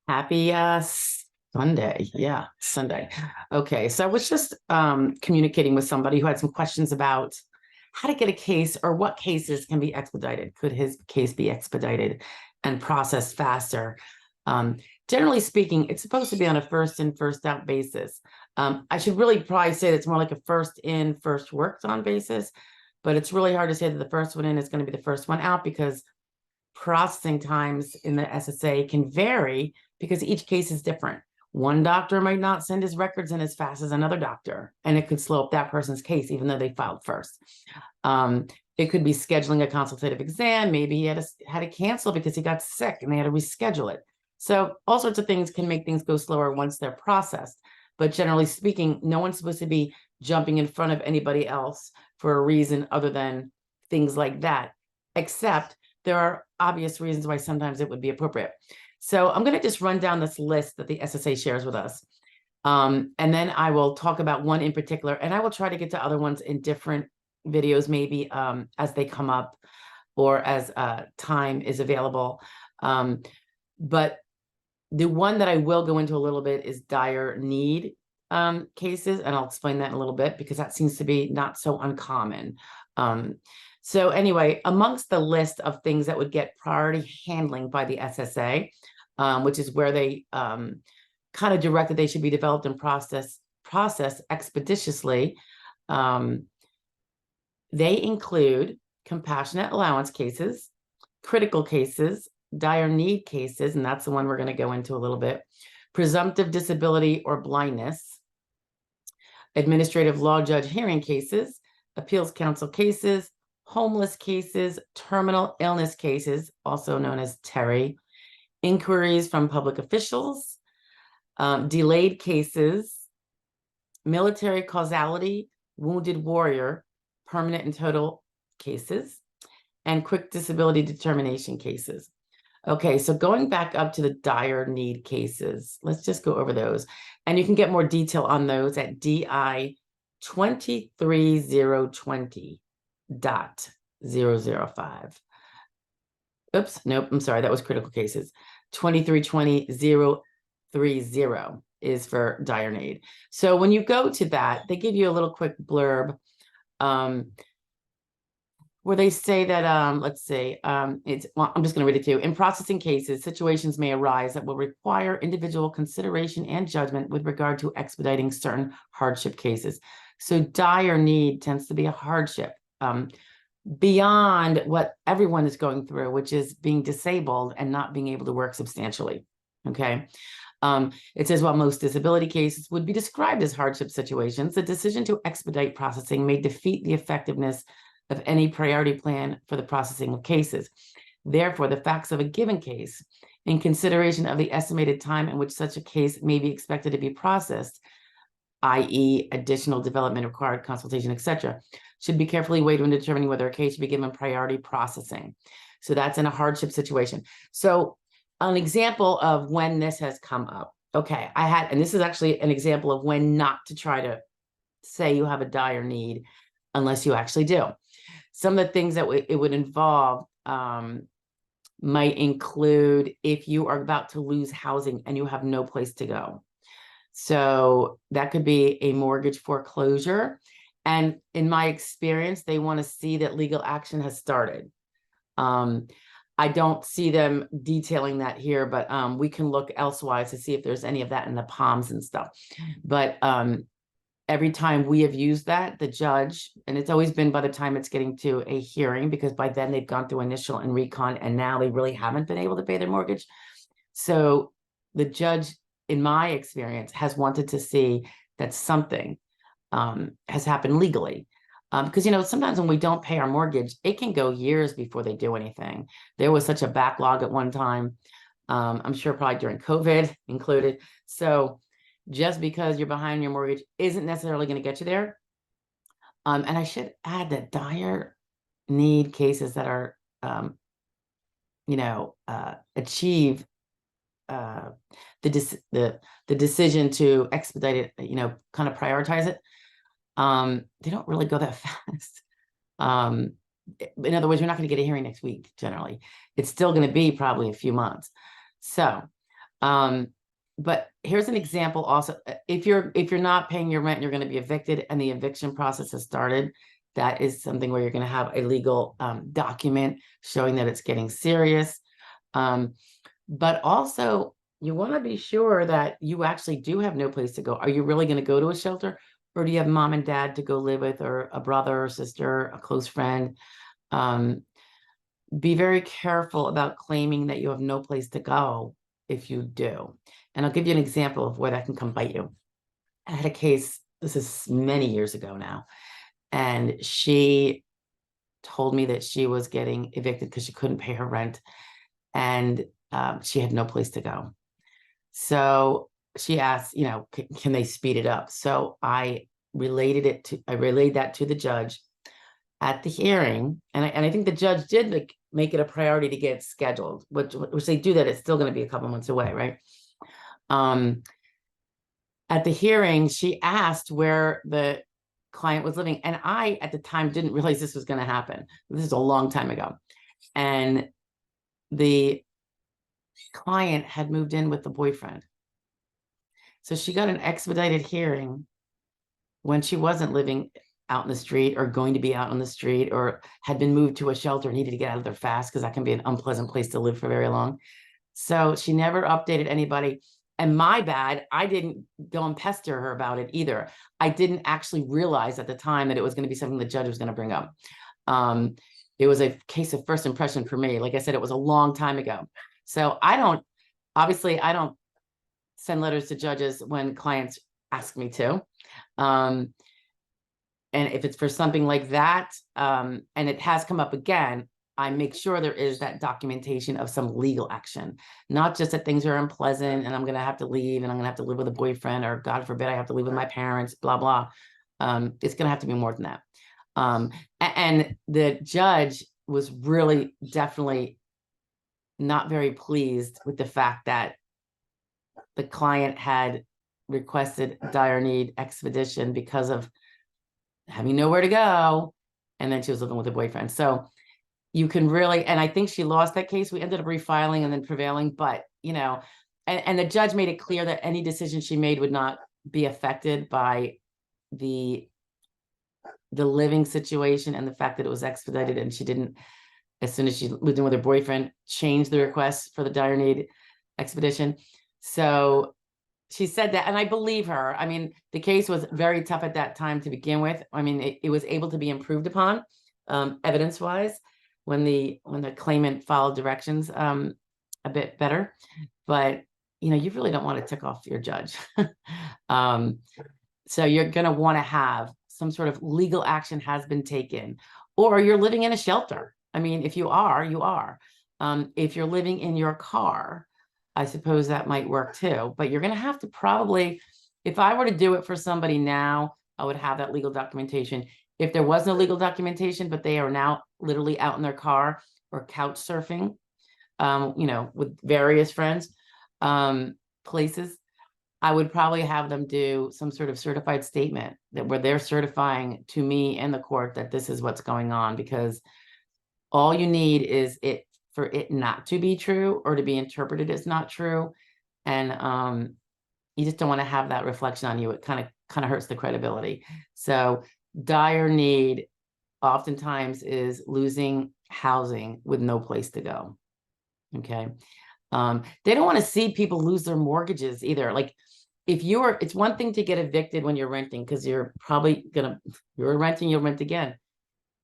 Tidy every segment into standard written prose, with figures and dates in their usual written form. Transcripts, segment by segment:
Happy Sunday. Yeah, Sunday. Okay, so I was just communicating with somebody who had some questions about how to get a case or what cases can be expedited. Could his case be expedited and processed faster? Um, Generally speaking, it's supposed to be on a first in, first out basis. I should really probably say that it's more like a first in, first worked on basis, but it's really hard to say that the first one in is going to be the first one out because processing times in the SSA can vary because each case is different. One doctor might not send his records in as fast as another doctor, and it could slow up that person's case, even though they filed first. It could be scheduling a consultative exam. Maybe he had to cancel because he got sick and they had to reschedule it. So all sorts of things can make things go slower once they're processed. But generally speaking, no one's supposed to be jumping in front of anybody else for a reason other than things like that, except there are obvious reasons why sometimes it would be appropriate. So I'm going to just run down this list that the SSA shares with us. And then I will talk about one in particular, and I will try to get to other ones in different videos, maybe as they come up or as time is available. But the one that I will go into a little bit is dire need cases, and I'll explain that in a little bit because that seems to be not so uncommon. So anyway, amongst the list of things that would get priority handling by the SSA, which is where they kind of directed they should be developed and processed expeditiously, they include compassionate allowance cases, critical cases, dire need cases, and that's the one we're going to go into a little bit, presumptive disability or blindness, administrative law judge hearing cases, appeals council cases, homeless cases, terminal illness cases, also known as TERI, inquiries from public officials, delayed cases, military causality, wounded warrior, permanent and total cases, and quick disability determination cases. Okay, so going back up to the dire need cases, let's just go over those. And you can get more detail on those at DI 23020.005. Oops, nope, I'm sorry, that was critical cases. 2320030 is for dire need. So when you go to that, they give you a little quick blurb where they say that, let's see, well, I'm just going to read it to you. In processing cases, situations may arise that will require individual consideration and judgment with regard to expediting certain hardship cases. So dire need tends to be a hardship beyond what everyone is going through, which is being disabled and not being able to work substantially. Okay. It says, while most disability cases would be described as hardship situations, the decision to expedite processing may defeat the effectiveness of any priority plan for the processing of cases. Therefore, the facts of a given case, in consideration of the estimated time in which such a case may be expected to be processed, i.e. additional development required, consultation, etc., should be carefully weighed when determining whether a case should be given priority processing. So that's in a hardship situation. So an example of when this has come up. Okay, and this is actually an example of when not to try to say you have a dire need unless you actually do. Some of the things that it would involve might include if you are about to lose housing and you have no place to go. So that could be a mortgage foreclosure. And in my experience, they want to see that legal action has started. I don't see them detailing that here, but we can look elsewise to see if there's any of that in the POMs and stuff. But every time we have used that, the judge, and it's always been by the time it's getting to a hearing, because by then they've gone through initial and recon, and now they really haven't been able to pay their mortgage. So the judge, in my experience, has wanted to see that something has happened legally. Because, sometimes when we don't pay our mortgage, it can go years before they do anything. There was such a backlog at one time. I'm sure probably during COVID included. So just because you're behind your mortgage isn't necessarily going to get you there. And I should add that dire need cases that are, achieve the decision to expedite it, kind of prioritize it. They don't really go that fast. In other words, you're not going to get a hearing next week. Generally, it's still going to be probably a few months. So But here's an example also. If you're not paying your rent, you're going to be evicted and the eviction process has started. That is something where you're going to have a legal document showing that it's getting serious. But also you want to be sure that you actually do have no place to go. Are you really going to go to a shelter, or do you have mom and dad to go live with, or a brother or sister, a close friend? Be very careful about claiming that you have no place to go if you do. And I'll give you an example of where that can come bite you. I had a case, this is many years ago now, and she told me that she was getting evicted because she couldn't pay her rent, and she had no place to go. So she asked, you know, can they speed it up? So I relayed that to the judge at the hearing, and I think the judge did make it a priority to get scheduled, which they do that. It's still going to be a couple months away, right? At the hearing, she asked where the client was living, and I at the time didn't realize this was going to happen. This is a long time ago, and the client had moved in with the boyfriend, so she got an expedited hearing when she wasn't living out in the street, or going to be out on the street, or had been moved to a shelter and needed to get out of there fast, because that can be an unpleasant place to live for very long. So she never updated anybody. And my bad, I didn't go and pester her about it either. I didn't actually realize at the time that it was going to be something the judge was going to bring up. It was a case of first impression for me. Like I said, it was a long time ago. So I don't send letters to judges when clients ask me to. And if it's for something like that, and it has come up again, I make sure there is that documentation of some legal action, not just that things are unpleasant and I'm going to have to leave and I'm going to have to live with a boyfriend, or God forbid, I have to live with my parents, blah, blah. It's going to have to be more than that. And the judge was really definitely not very pleased with the fact that the client had requested dire need expedition because of having nowhere to go, and then she was living with a boyfriend. So you can really, and I think she lost that case. We ended up refiling and then prevailing, but you know, and the judge made it clear that any decision she made would not be affected by the living situation and the fact that it was expedited, and she didn't, as soon as she moved in with her boyfriend, change the request for the dire need expedition. So she said that, and I believe her. I mean, the case was very tough at that time to begin with. I mean, it was able to be improved upon, evidence-wise, when the claimant followed directions a bit better. But you know, you really don't want to tick off your judge. So you're going to want to have some sort of legal action has been taken, or you're living in a shelter. I mean, if you are, you are. If you're living in your car, I suppose that might work too, but you're going to have to probably, if I were to do it for somebody now, I would have that legal documentation. If there was no legal documentation, but they are now literally out in their car or couch surfing, you know, with various friends, places, I would probably have them do some sort of certified statement that where they're certifying to me and the court that this is what's going on, because all you need is for it not to be true or to be interpreted as not true. And you just don't want to have that reflection on you. It kind of hurts the credibility. So dire need oftentimes is losing housing with no place to go. Okay. They don't want to see people lose their mortgages either. Like it's one thing to get evicted when you're renting, because you're renting, you'll rent again.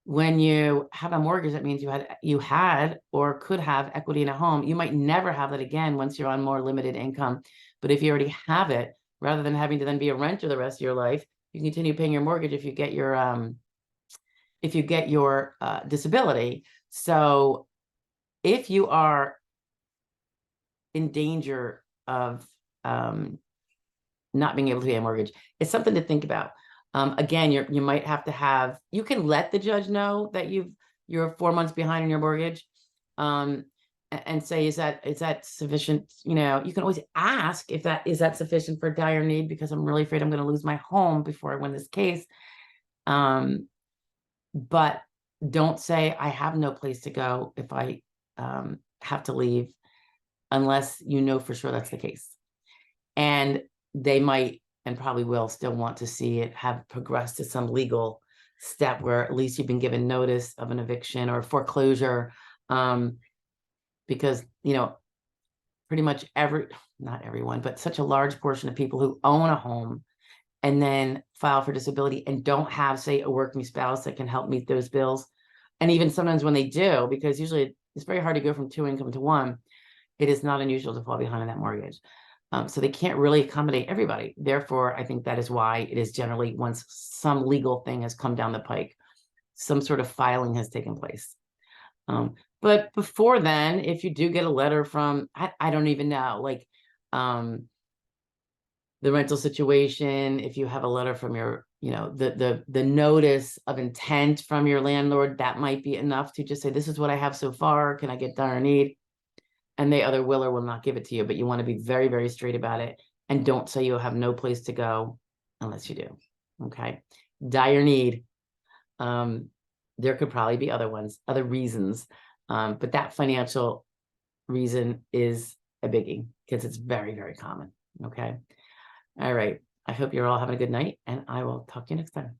When you have a mortgage, that means you had or could have equity in a home. You might never have that again once you're on more limited income. But if you already have it, rather than having to then be a renter the rest of your life, you can continue paying your mortgage if you get your disability. So if you are in danger of not being able to pay a mortgage, it's something to think about. Again, you might have to you can let the judge know that you're 4 months behind in your mortgage, and say, is that sufficient? You know, you can always ask if is that sufficient for dire need, because I'm really afraid I'm going to lose my home before I win this case. But don't say I have no place to go if I have to leave. unless you know for sure that's the case. And they might and probably will still want to see it have progressed to some legal step where at least you've been given notice of an eviction or foreclosure, because, you know, pretty much not everyone, but such a large portion of people who own a home and then file for disability and don't have, say, a working spouse that can help meet those bills. And even sometimes when they do, because usually it's very hard to go from 2 income to 1, it is not unusual to fall behind on that mortgage. So they can't really accommodate everybody. Therefore, I think that is why it is generally, once some legal thing has come down the pike, some sort of filing has taken place. But before then, if you do get a letter from, I don't even know, like the rental situation, if you have a letter from your, you know, the notice of intent from your landlord, that might be enough to just say, this is what I have so far. Can I get dire need? And they either will or will not give it to you, but you want to be very, very straight about it. And don't say you'll have no place to go unless you do. Okay. Dire need. There could probably be other ones, other reasons. But that financial reason is a biggie because it's very, very common. Okay. All right. I hope you're all having a good night, and I will talk to you next time.